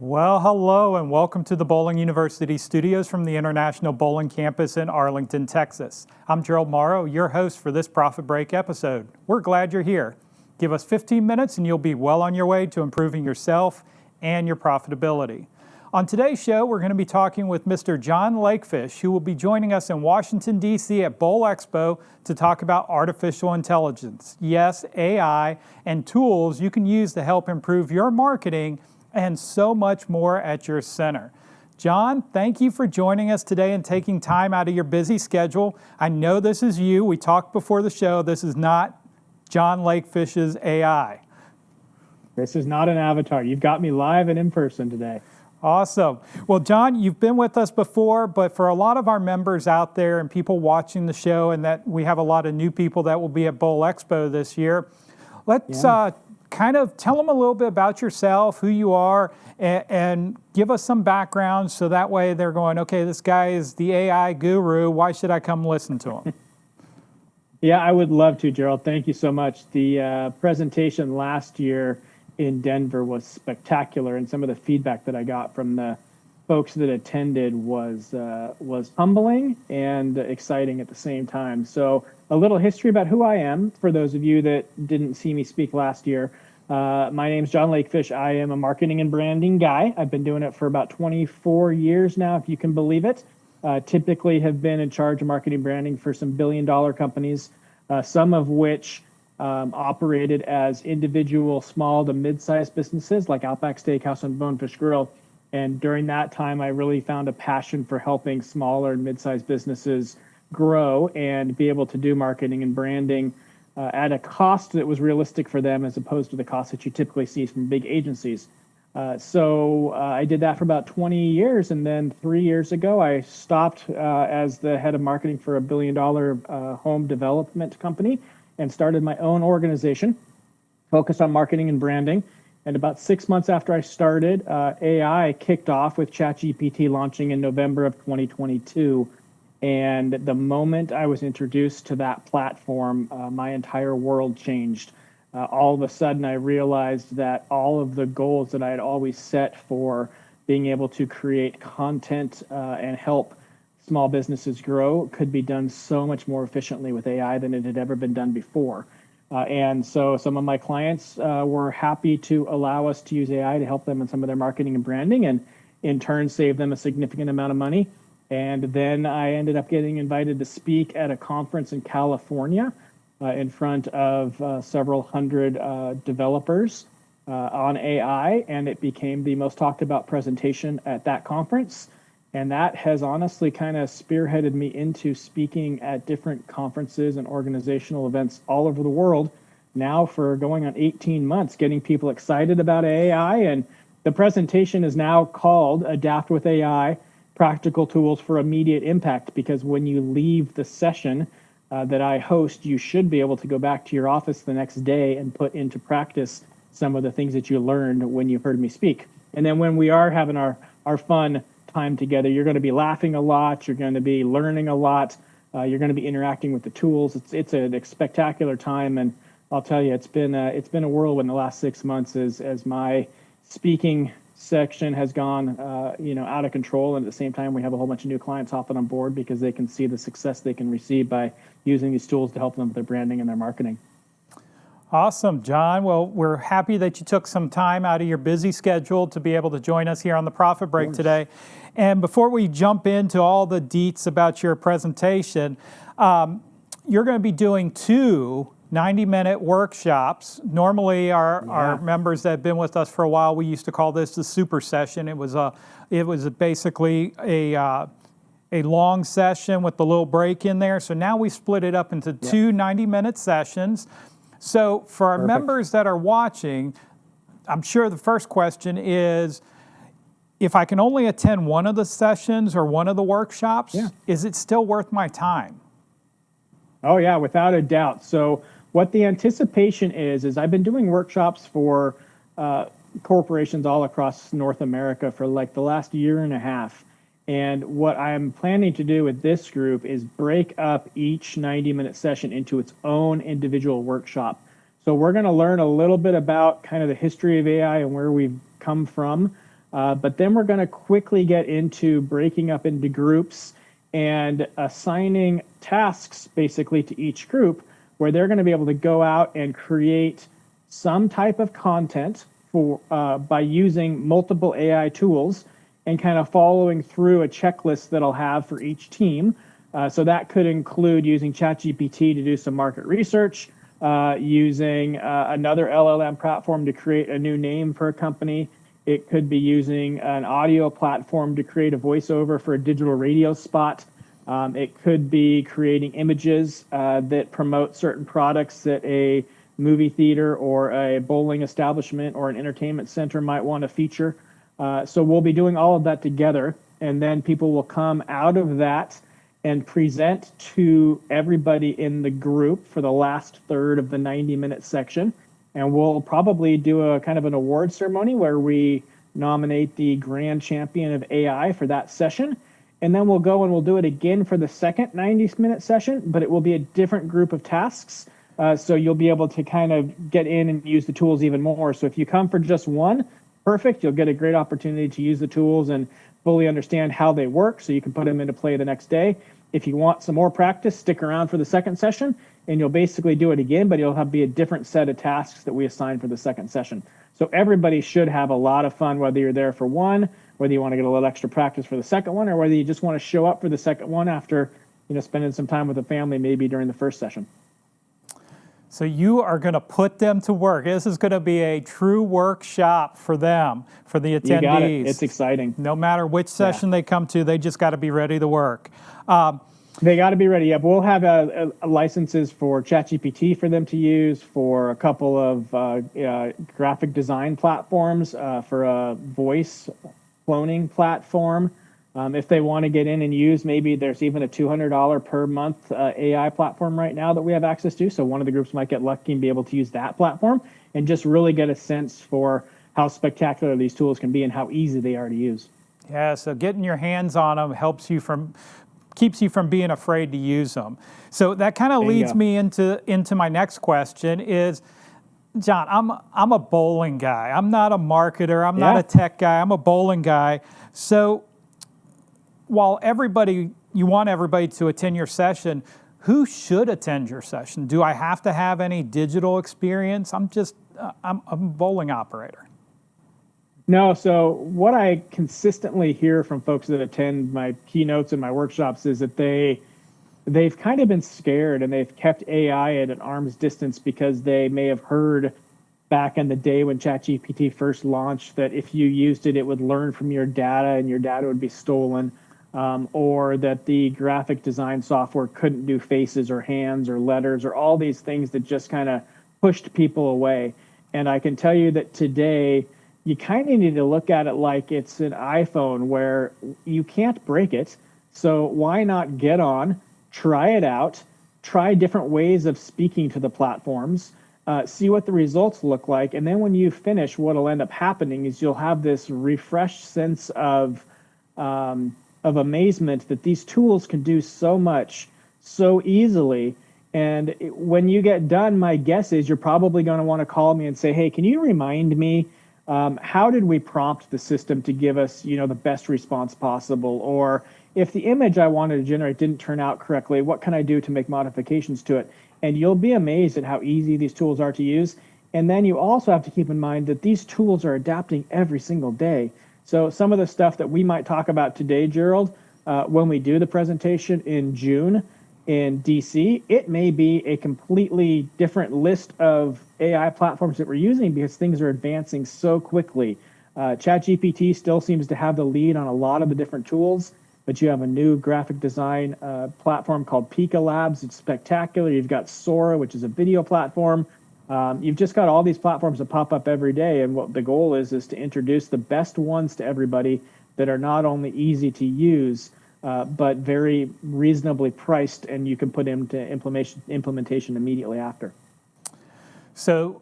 Well, hello and welcome to the Bowling University studios from the International Bowling Campus in Arlington, Texas. I'm Gerald Morrow, your host for this Profit Break episode. We're glad you're here. Give us 15 minutes and you'll be well on your way to improving yourself and your profitability. On today's show, we're going to be talking with Mr. John Lakefish, who will be joining us in Washington, D.C. at Bowl Expo to talk about artificial intelligence. Yes, AI and tools you can use to help improve your marketing and so much more at your center. John, thank you for joining us today and taking time out of your busy schedule. I know this is you. We talked before the show. This is not John Lakefish's AI. This is not an avatar. You've got me live and in person today. Awesome. Well, John, you've been with us before, but for a lot of our members out there and people watching the show, and that we have a lot of new people that will be at Bowl Expo this year, let's kind of tell them a little bit about yourself, who you are, and give us some background so that way they're going, okay, this guy is the AI guru. Why should I come listen to him? Yeah, I would love to, Gerald. Thank you so much. The presentation last year in Denver was spectacular, and some of the feedback that I got from the folks that attended was humbling and exciting at the same time. So a little history about who I am for those of you that didn't see me speak last year. My name's John Lakefish. I am a marketing and branding guy. I've been doing it for about 24 years now, if you can believe it. Typically have been in charge of marketing and branding for some billion-dollar companies, some of which operated as individual small to mid-sized businesses like Outback Steakhouse and Bonefish Grill. And during that time, I really found a passion for helping smaller and mid-sized businesses grow and be able to do marketing and branding at a cost that was realistic for them as opposed to the cost that you typically see from big agencies. So I did that for about 20 years. And then 3 years ago, I stopped as the head of marketing for a billion-dollar home development company and started my own organization focused on marketing and branding. And about 6 months after I started, AI kicked off with ChatGPT launching in November of 2022. And the moment I was introduced to that platform, my entire world changed. All of a sudden, I realized that all of the goals that I had always set for being able to create content and help small businesses grow could be done so much more efficiently with AI than it had ever been done before. And so some of my clients were happy to allow us to use AI to help them in some of their marketing and branding, and in turn save them a significant amount of money. And then I ended up getting invited to speak at a conference in California in front of several hundred developers on AI, and it became the most talked about presentation at that conference. And that has honestly kind of spearheaded me into speaking at different conferences and organizational events all over the world now for going on 18 months, getting people excited about AI. And the presentation is now called Adapt with AI, Practical Tools for Immediate Impact, because when you leave the session that I host, you should be able to go back to your office the next day and put into practice some of the things that you learned when you heard me speak. And then when we are having our fun time together, you're going to be laughing a lot, you're going to be learning a lot, you're going to be interacting with the tools. It's a spectacular time, and I'll tell you, it's been a whirlwind the last 6 months as my speaking section has gone out of control, and at the same time we have a whole bunch of new clients hopping on board because they can see the success they can receive by using these tools to help them with their branding and their marketing. Awesome, John. Well, we're happy that you took some time out of your busy schedule to be able to join us here on the Profit Break today. And before we jump into all the deets about your presentation, you're going to be doing two 90-minute workshops. Normally, our members that have been with us for a while, we used to call this the super session. It was basically a long session with a little break in there. So now we split it up into two 90-minute sessions. So for our members that are watching, I'm sure the first question is, if I can only attend one of the sessions or one of the workshops, is it still worth my time? Oh yeah, without a doubt. So what the anticipation is I've been doing workshops for corporations all across North America for like the last year and a half. And what I'm planning to do with this group is break up each 90-minute session into its own individual workshop. So we're going to learn a little bit about kind of the history of AI and where we've come from. But then we're going to quickly get into breaking up into groups and assigning tasks basically to each group, where they're going to be able to go out and create some type of content for by using multiple AI tools and kind of following through a checklist that I'll have for each team. So that could include using ChatGPT to do some market research, using another LLM platform to create a new name for a company. It could be using an audio platform to create a voiceover for a digital radio spot. It could be creating images that promote certain products that a movie theater or a bowling establishment or an entertainment center might want to feature. So we'll be doing all of that together, and then people will come out of that and present to everybody in the group for the last third of the 90-minute section. And we'll probably do a kind of an award ceremony where we nominate the grand champion of AI for that session. And then we'll go and we'll do it again for the second 90-minute session, but it will be a different group of tasks. So you'll be able to kind of get in and use the tools even more. So if you come for just one, perfect. You'll get a great opportunity to use the tools and fully understand how they work so you can put them into play the next day. If you want some more practice, stick around for the second session and you'll basically do it again, but it'll be a different set of tasks that we assign for the second session. So everybody should have a lot of fun, whether you're there for one, whether you want to get a little extra practice for the second one, or whether you just want to show up for the second one after, spending some time with the family maybe during the first session. So you are going to put them to work. This is going to be a true workshop for them, for the attendees. You got it. It's exciting. No matter which session they come to, they just got to be ready to work. They got to be ready. Yeah, we'll have licenses for ChatGPT for them to use, for a couple of graphic design platforms, for a voice cloning platform. If they want to get in and use, maybe there's even a $200 per month AI platform right now that we have access to. So one of the groups might get lucky and be able to use that platform and just really get a sense for how spectacular these tools can be and how easy they are to use. Yeah, so getting your hands on them keeps you from being afraid to use them. So that kind of leads me into my next question is, John, I'm a bowling guy. I'm not a marketer. I'm not a tech guy. I'm a bowling guy. So while you want everybody to attend your session, who should attend your session? Do I have to have any digital experience? I'm a bowling operator. No, so what I consistently hear from folks that attend my keynotes and my workshops is that they've kind of been scared and they've kept AI at an arm's distance because they may have heard back in the day when ChatGPT first launched that if you used it, it would learn from your data and your data would be stolen. Or that the graphic design software couldn't do faces or hands or letters or all these things that just kind of pushed people away. And I can tell you that today, you kind of need to look at it like it's an iPhone where you can't break it. So why not get on, try it out, try different ways of speaking to the platforms, see what the results look like. And then when you finish, what'll end up happening is you'll have this refreshed sense of amazement that these tools can do so much so easily. And when you get done, my guess is you're probably going to want to call me and say, hey, can you remind me, how did we prompt the system to give us, the best response possible? Or if the image I wanted to generate didn't turn out correctly, what can I do to make modifications to it? And you'll be amazed at how easy these tools are to use. And then you also have to keep in mind that these tools are adapting every single day. So some of the stuff that we might talk about today, Gerald, when we do the presentation in June in DC, it may be a completely different list of AI platforms that we're using because things are advancing so quickly. ChatGPT still seems to have the lead on a lot of the different tools, but you have a new graphic design platform called Pika Labs. It's spectacular. You've got Sora, which is a video platform. You've just got all these platforms that pop up every day, and what the goal is to introduce the best ones to everybody that are not only easy to use, but very reasonably priced, and you can put into implementation immediately after. So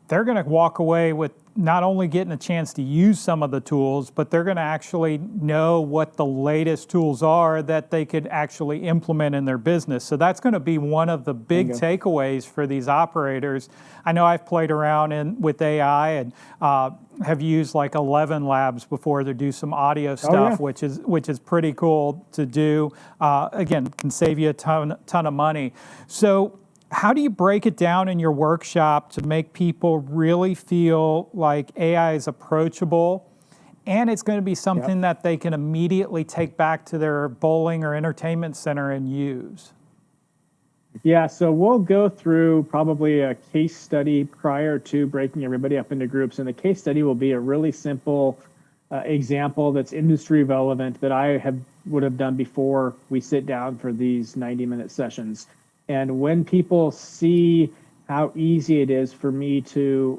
they're going to walk away with not only getting a chance to use some of the tools, but they're going to actually know what the latest tools are that they could actually implement in their business. So that's going to be one of the big takeaways for these operators. I know I've played around with AI and have used like 11 labs before to do some audio stuff, which is pretty cool to do. Again, can save you a ton of money. So how do you break it down in your workshop to make people really feel like AI is approachable and it's going to be something that they can immediately take back to their bowling or entertainment center and use? Yeah, so we'll go through probably a case study prior to breaking everybody up into groups. And the case study will be a really simple example that's industry relevant that would have done before we sit down for these 90-minute sessions. And when people see how easy it is for me to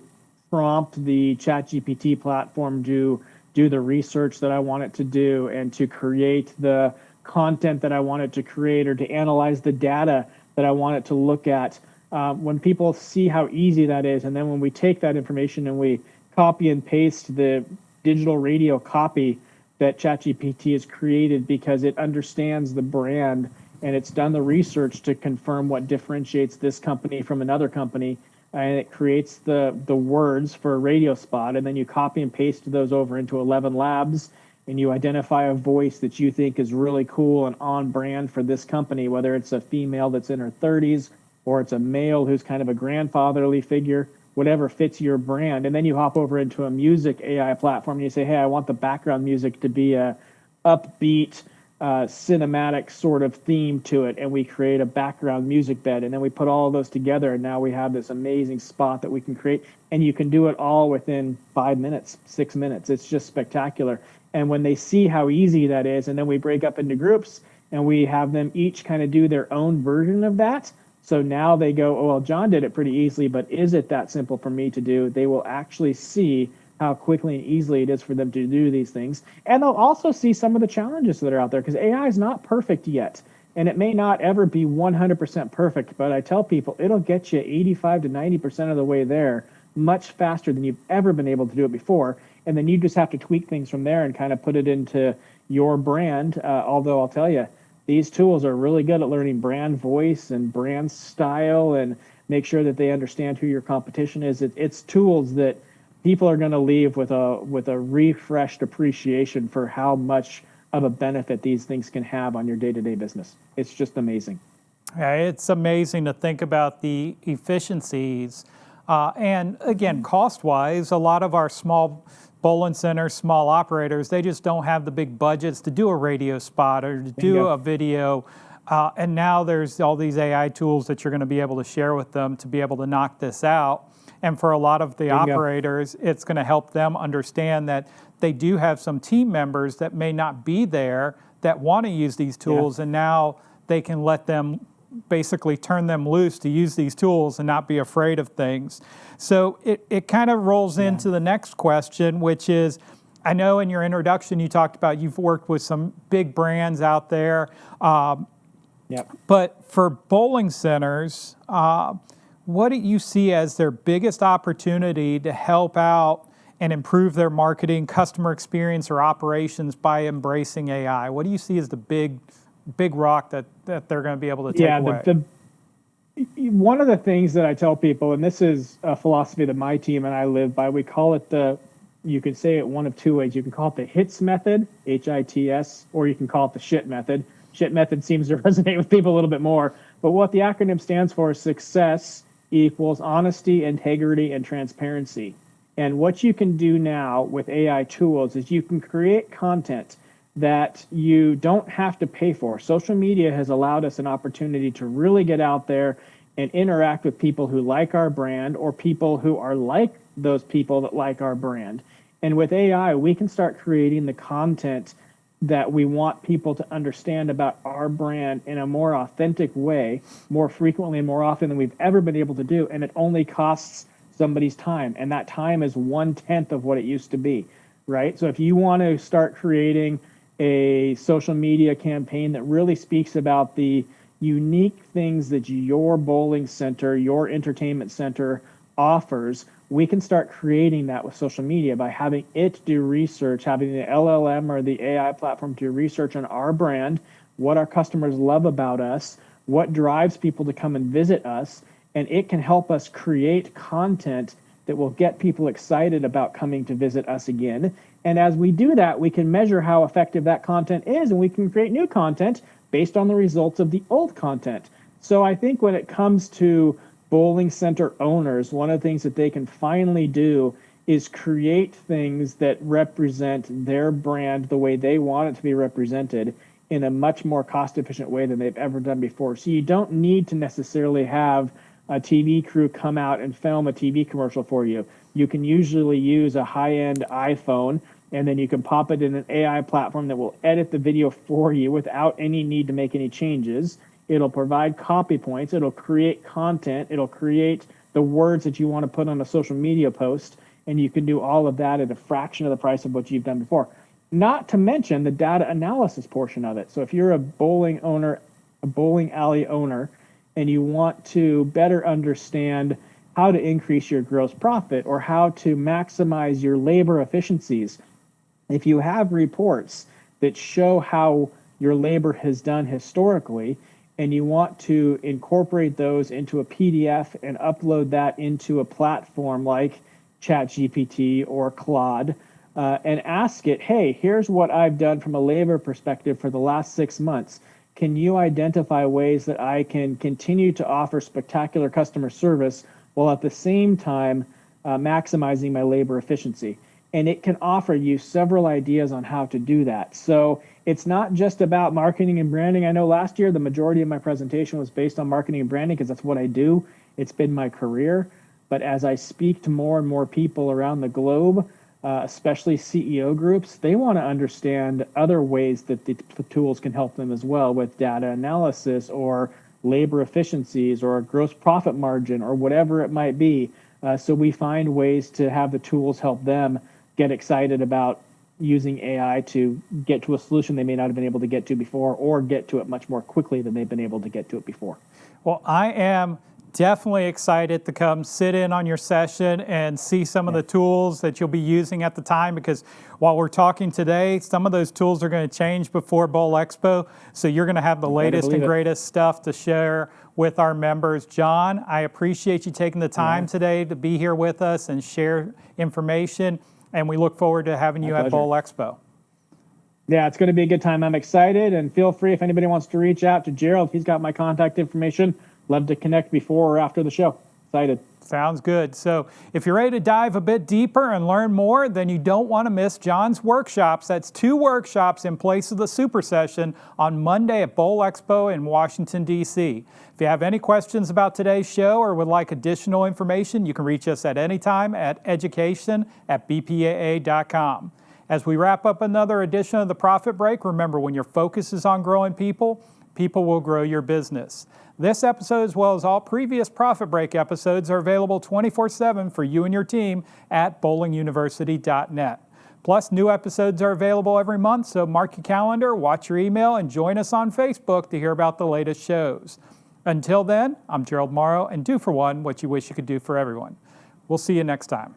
prompt the ChatGPT platform to do the research that I want it to do and to create the content that I want it to create or to analyze the data that I want it to look at, when people see how easy that is, and then when we take that information and we copy and paste the digital radio copy that ChatGPT has created because it understands the brand and it's done the research to confirm what differentiates this company from another company, and it creates the words for a radio spot, and then you copy and paste those over into 11 labs, and you identify a voice that you think is really cool and on brand for this company, whether it's a female that's in her 30s or it's a male who's kind of a grandfatherly figure, whatever fits your brand. And then you hop over into a music AI platform and you say, hey, I want the background music to be a upbeat, cinematic sort of theme to it, and we create a background music bed, and then we put all of those together, and now we have this amazing spot that we can create, and you can do it all within 5 minutes, 6 minutes. It's just spectacular. And when they see how easy that is, and then we break up into groups and we have them each kind of do their own version of that, so now they go, oh, well, John did it pretty easily, but is it that simple for me to do? They will actually see how quickly and easily it is for them to do these things. And they'll also see some of the challenges that are out there, because AI is not perfect yet. And it may not ever be 100% perfect, but I tell people it'll get you 85 to 90% of the way there much faster than you've ever been able to do it before. And then you just have to tweak things from there and kind of put it into your brand. Although I'll tell you, these tools are really good at learning brand voice and brand style and make sure that they understand who your competition is. It's tools that people are going to leave with a refreshed appreciation for how much of a benefit these things can have on your day-to-day business. It's just amazing. Yeah, it's amazing to think about the efficiencies. And again, cost-wise, a lot of our small bowling centers, small operators, they just don't have the big budgets to do a radio spot or to do a video. And now there's all these AI tools that you're going to be able to share with them to be able to knock this out. And for a lot of the operators, it's going to help them understand that they do have some team members that may not be there that want to use these tools, and now they can let them basically turn them loose to use these tools and not be afraid of things. So it kind of rolls into the next question, which is, I know in your introduction you talked about you've worked with some big brands out there, but for bowling centers, what do you see as their biggest opportunity to help out and improve their marketing, customer experience, or operations by embracing AI? What do you see as the big rock that they're going to be able to take away? One of the things that I tell people, and this is a philosophy that my team and I live by, we call it you can say it one of two ways. You can call it the HITS method, HITS, or you can call it the SHIT method. SHIT method seems to resonate with people a little bit more, but what the acronym stands for is success equals honesty, integrity, and transparency. And what you can do now with AI tools is you can create content that you don't have to pay for. Social media has allowed us an opportunity to really get out there and interact with people who like our brand or people who are like those people that like our brand. And with AI, we can start creating the content that we want people to understand about our brand in a more authentic way, more frequently and more often than we've ever been able to do. And it only costs somebody's time. And that time is 1/10 of what it used to be, right? So if you want to start creating a social media campaign that really speaks about the unique things that your bowling center, your entertainment center offers, we can start creating that with social media by having it do research, having the LLM or the AI platform do research on our brand, what our customers love about us, what drives people to come and visit us, and it can help us create content that will get people excited about coming to visit us again. And as we do that, we can measure how effective that content is, and we can create new content based on the results of the old content. So I think when it comes to bowling center owners, one of the things that they can finally do is create things that represent their brand the way they want it to be represented in a much more cost-efficient way than they've ever done before. So you don't need to necessarily have a TV crew come out and film a TV commercial for you. You can usually use a high-end iPhone, and then you can pop it in an AI platform that will edit the video for you without any need to make any changes. It'll provide copy points. It'll create content. It'll create the words that you want to put on a social media post, and you can do all of that at a fraction of the price of what you've done before. Not to mention the data analysis portion of it. So if you're a bowling owner, a bowling alley owner, and you want to better understand how to increase your gross profit or how to maximize your labor efficiencies, if you have reports that show how your labor has done historically, and you want to incorporate those into a PDF and upload that into a platform like ChatGPT or Claude, and ask it, hey, here's what I've done from a labor perspective for the last 6 months. Can you identify ways that I can continue to offer spectacular customer service while at the same time maximizing my labor efficiency? And it can offer you several ideas on how to do that. So it's not just about marketing and branding. I know last year the majority of my presentation was based on marketing and branding because that's what I do. It's been my career. But as I speak to more and more people around the globe, especially CEO groups, they want to understand other ways that the tools can help them as well with data analysis or labor efficiencies or gross profit margin or whatever it might be. So we find ways to have the tools help them get excited about using AI to get to a solution they may not have been able to get to before or get to it much more quickly than they've been able to get to it before. Well, I am definitely excited to come sit in on your session and see some of the tools that you'll be using at the time, because while we're talking today, some of those tools are going to change before Bowl Expo. So you're going to have the latest and greatest stuff to share with our members. John, I appreciate you taking the time today to be here with us and share information. And we look forward to having you at Bowl Expo. Yeah, it's going to be a good time. I'm excited, and feel free if anybody wants to reach out to Gerald. He's got my contact information. Love to connect before or after the show. Excited. Sounds good. So if you're ready to dive a bit deeper and learn more, then you don't want to miss John's workshops. That's 2 workshops in place of the super session on Monday at Bowl Expo in Washington, D.C. If you have any questions about today's show or would like additional information, you can reach us at any time at education@bpaa.com. As we wrap up another edition of the Profit Break, remember, when your focus is on growing people, people will grow your business. This episode, as well as all previous Profit Break episodes, are available 24/7 for you and your team at bowlinguniversity.net. Plus, new episodes are available every month, so mark your calendar, watch your email, and join us on Facebook to hear about the latest shows. Until then, I'm Gerald Morrow, and do for one what you wish you could do for everyone. We'll see you next time.